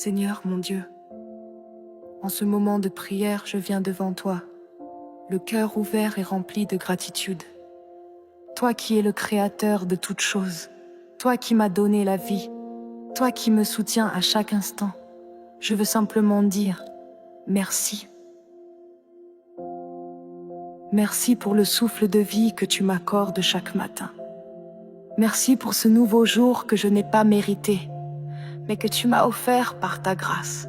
Seigneur mon Dieu, en ce moment de prière, je viens devant toi, le cœur ouvert et rempli de gratitude. Toi qui es le créateur de toutes choses, toi qui m'as donné la vie, toi qui me soutiens à chaque instant, je veux simplement dire merci. Merci pour le souffle de vie que tu m'accordes chaque matin. Merci pour ce nouveau jour que je n'ai pas mérité, mais que tu m'as offert par ta grâce.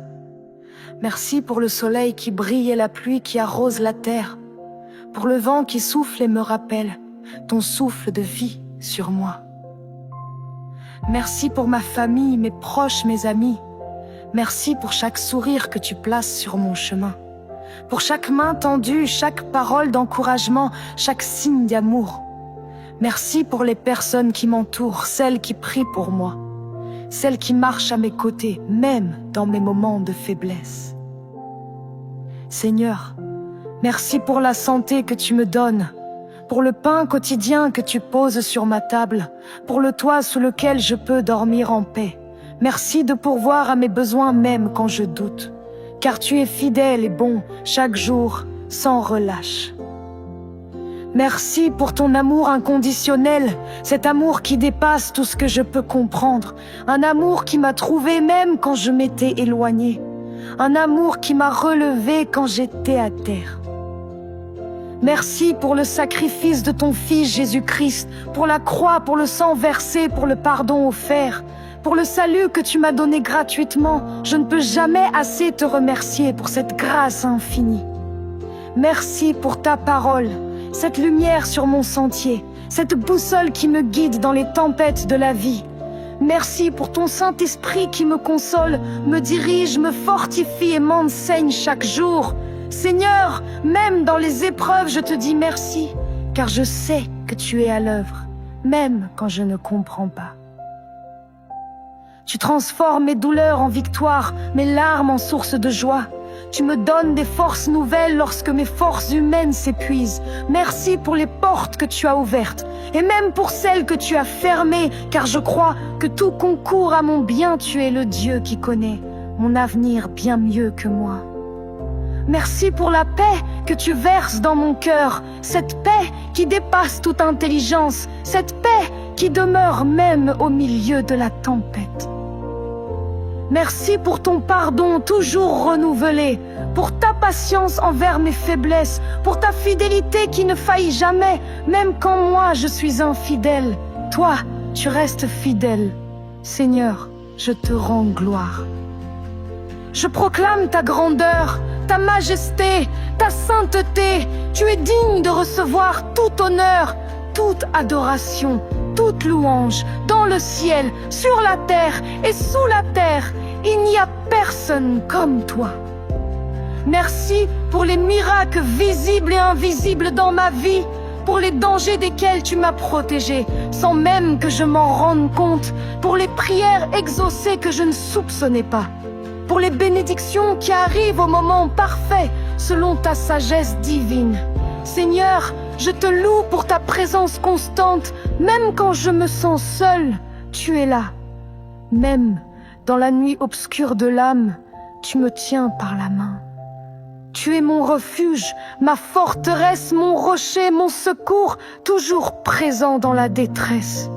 Merci pour le soleil qui brille et la pluie qui arrose la terre, pour le vent qui souffle et me rappelle ton souffle de vie sur moi. Merci pour ma famille, mes proches, mes amis. Merci pour chaque sourire que tu places sur mon chemin, pour chaque main tendue, chaque parole d'encouragement, chaque signe d'amour. Merci pour les personnes qui m'entourent, celles qui prient pour moi, celles qui marchent à mes côtés, même dans mes moments de faiblesse. Seigneur, merci pour la santé que tu me donnes, pour le pain quotidien que tu poses sur ma table, pour le toit sous lequel je peux dormir en paix. Merci de pourvoir à mes besoins même quand je doute, car tu es fidèle et bon chaque jour, sans relâche. Merci pour ton amour inconditionnel, cet amour qui dépasse tout ce que je peux comprendre, un amour qui m'a trouvé même quand je m'étais éloigné, un amour qui m'a relevé quand j'étais à terre. Merci pour le sacrifice de ton Fils Jésus-Christ, pour la croix, pour le sang versé, pour le pardon offert, pour le salut que tu m'as donné gratuitement. Je ne peux jamais assez te remercier pour cette grâce infinie. Merci pour ta parole, cette lumière sur mon sentier, cette boussole qui me guide dans les tempêtes de la vie. Merci pour ton Saint-Esprit qui me console, me dirige, me fortifie et m'enseigne chaque jour. Seigneur, même dans les épreuves, je te dis merci, car je sais que tu es à l'œuvre, même quand je ne comprends pas. Tu transformes mes douleurs en victoire, mes larmes en source de joie. Tu me donnes des forces nouvelles lorsque mes forces humaines s'épuisent. Merci pour les portes que tu as ouvertes, et même pour celles que tu as fermées, car je crois que tout concourt à mon bien. Tu es le Dieu qui connaît mon avenir bien mieux que moi. Merci pour la paix que tu verses dans mon cœur, cette paix qui dépasse toute intelligence, cette paix qui demeure même au milieu de la tempête. Merci pour ton pardon toujours renouvelé, pour ta patience envers mes faiblesses, pour ta fidélité qui ne faillit jamais, même quand moi je suis infidèle. Toi, tu restes fidèle. Seigneur, je te rends gloire. Je proclame ta grandeur, ta majesté, ta sainteté. Tu es digne de recevoir tout honneur, toute adoration, toute louange, dans le ciel, sur la terre et sous la terre. Il n'y a personne comme toi. Merci pour les miracles visibles et invisibles dans ma vie, pour les dangers desquels tu m'as protégé, sans même que je m'en rende compte, pour les prières exaucées que je ne soupçonnais pas, pour les bénédictions qui arrivent au moment parfait, selon ta sagesse divine. Seigneur, je te loue pour ta présence constante, même quand je me sens seul, tu es là. Même dans la nuit obscure de l'âme, tu me tiens par la main. Tu es mon refuge, ma forteresse, mon rocher, mon secours, toujours présent dans la détresse.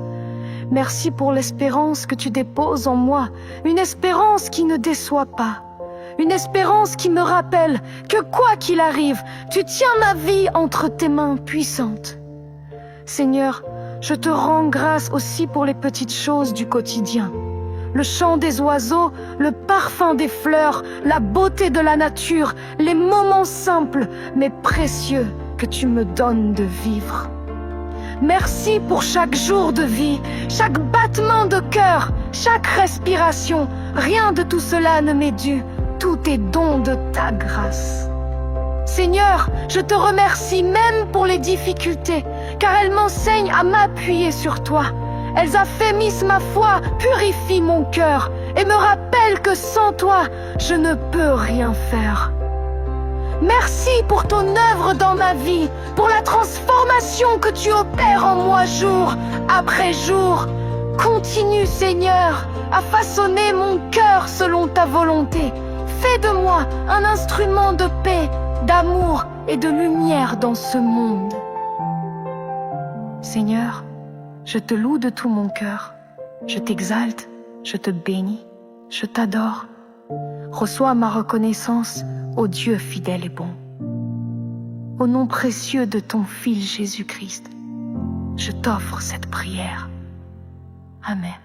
Merci pour l'espérance que tu déposes en moi, une espérance qui ne déçoit pas, une espérance qui me rappelle que quoi qu'il arrive, tu tiens ma vie entre tes mains puissantes. Seigneur, je te rends grâce aussi pour les petites choses du quotidien. Le chant des oiseaux, le parfum des fleurs, la beauté de la nature, les moments simples mais précieux que tu me donnes de vivre. Merci pour chaque jour de vie, chaque battement de cœur, chaque respiration. Rien de tout cela ne m'est dû, tout est don de ta grâce. Seigneur, je te remercie même pour les difficultés, car elles m'enseignent à m'appuyer sur toi. Elles affermissent ma foi, purifient mon cœur et me rappellent que sans toi, je ne peux rien faire. Merci pour ton œuvre dans ma vie, pour la transformation que tu opères en moi jour après jour. Continue, Seigneur, à façonner mon cœur selon ta volonté. Fais de moi un instrument de paix, d'amour et de lumière dans ce monde. Seigneur, je te loue de tout mon cœur. Je t'exalte, je te bénis, je t'adore. Reçois ma reconnaissance, ô Dieu fidèle et bon. Au nom précieux de ton Fils Jésus-Christ, je t'offre cette prière. Amen.